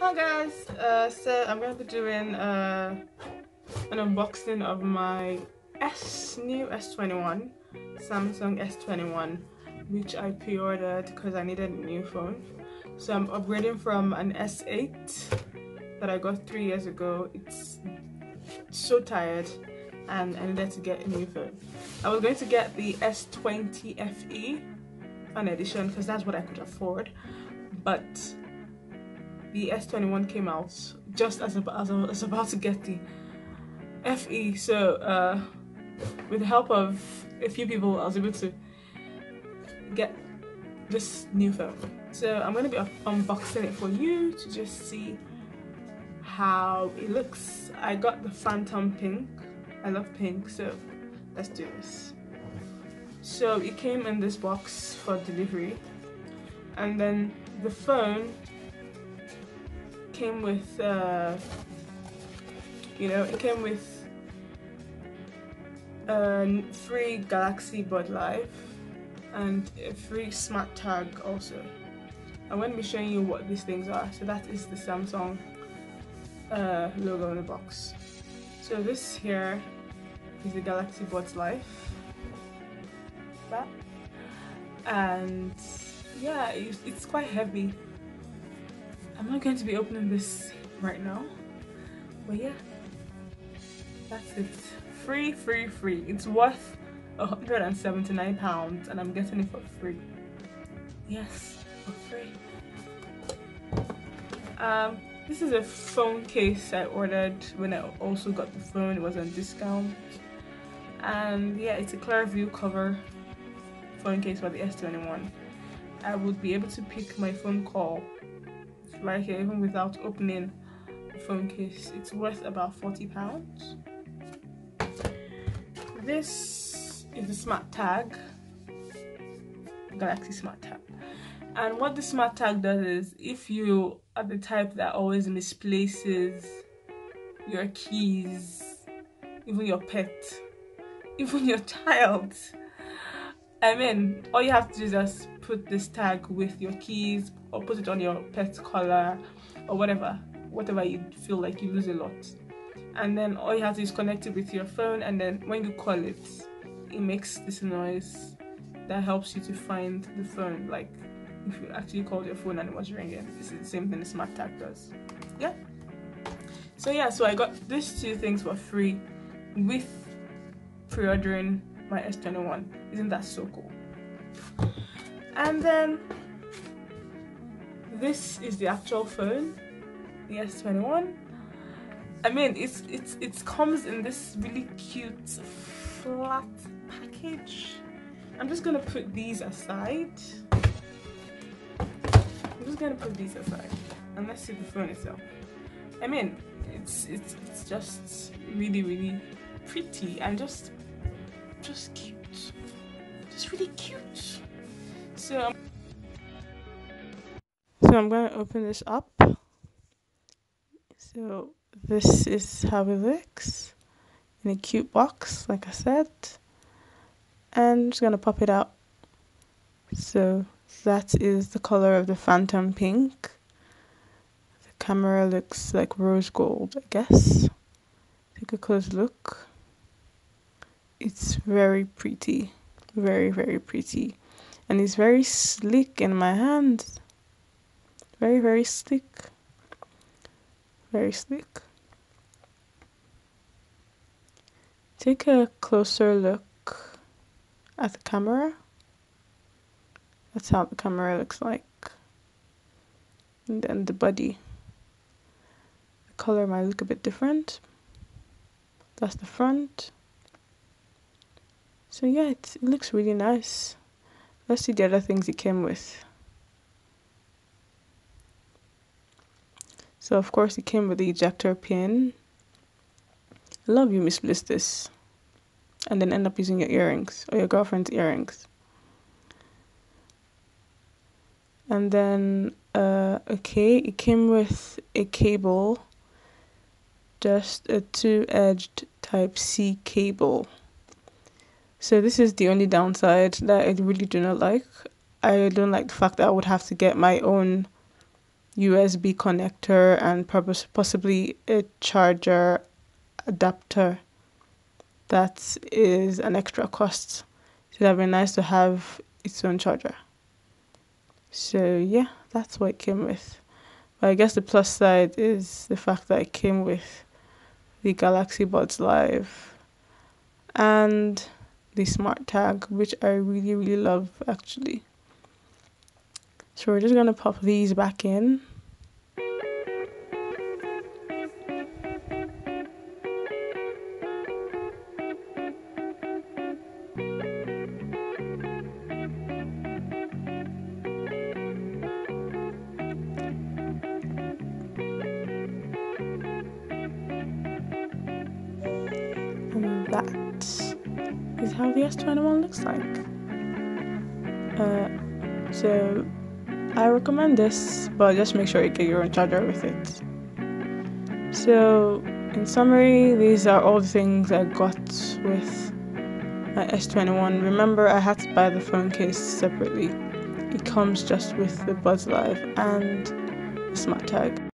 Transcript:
Hi guys, so I'm going to be doing an unboxing of my new S21, Samsung S21, which I pre-ordered because I needed a new phone. So I'm upgrading from an S8 that I got 3 years ago. It's so tired and I needed to get a new phone. I was going to get the S20 FE an edition because that's what I could afford, but the S21 came out just as I was about to get the FE. So with the help of a few people, I was able to get this new phone. So I'm going to be unboxing it for you to just see how it looks. I got the Phantom Pink. I love pink, so let's do this. So it came in this box for delivery, and then the phone came with it came with a free Galaxy Bud Live and a free smart tag also. I'm going to be showing you what these things are. So that is the Samsung logo in the box. So this here is the Galaxy Buds Life, and yeah, it's quite heavy. I'm not going to be opening this right now, but yeah, that's it. Free. It's worth £179 and I'm getting it for free. Yes, for free. This is a phone case I ordered when I also got the phone. It was on discount, and yeah, it's a clear view cover phone case for the S21. I would be able to pick my phone call right here even without opening the phone case. It's worth about £40. This is the smart tag, Galaxy smart tag. And what the smart tag does is, if you are the type that always misplaces your keys, even your pet, even your child, I mean, all you have to do is just put this tag with your keys or put it on your pet's collar or whatever you feel like you lose a lot. And then all you have to do is connect it with your phone, and then when you call it, it makes this noise that helps you to find the phone. Like if you actually called your phone and it was ringing, this is the same thing the smart tag does. Yeah. So yeah, so I got these two things for free with pre-ordering my S21. Isn't that so cool? And then this is the actual phone, the S21. I mean, it comes in this really cute flat package. I'm just gonna put these aside. And let's see the phone itself. I mean, it's just really pretty and just cute, just really cute. So I'm gonna open this up. So this is how it looks in a cute box, like I said, and I'm just gonna pop it out. So that is the color of the Phantom Pink. The camera looks like rose gold, I guess. Take a close look. It's very pretty, very pretty, and it's very sleek in my hand. Very sleek, very sleek. Take a closer look at the camera. That's how the camera looks like. And then the body. The color might look a bit different. That's the front. So yeah, it looks really nice. Let's see the other things it came with. So of course it came with the ejector pin. I love you misplace this and then end up using your earrings or your girlfriend's earrings. And then okay, it came with a cable, just a 2-edged Type-C cable. So this is the only downside that I really do not like. I don't like the fact that I would have to get my own USB connector and possibly a charger adapter. That is an extra cost. So that'd be nice to have its own charger. So yeah, that's what it came with. But I guess the plus side is the fact that it came with the Galaxy Buds Live and the smart tag, which I really love actually. So we're just gonna pop these back in. And that is how the S21 looks like. So I recommend this, but just make sure you get your own charger with it. So in summary, these are all the things I got with my S21. Remember, I had to buy the phone case separately. It comes just with the Buds Live and the smart tag.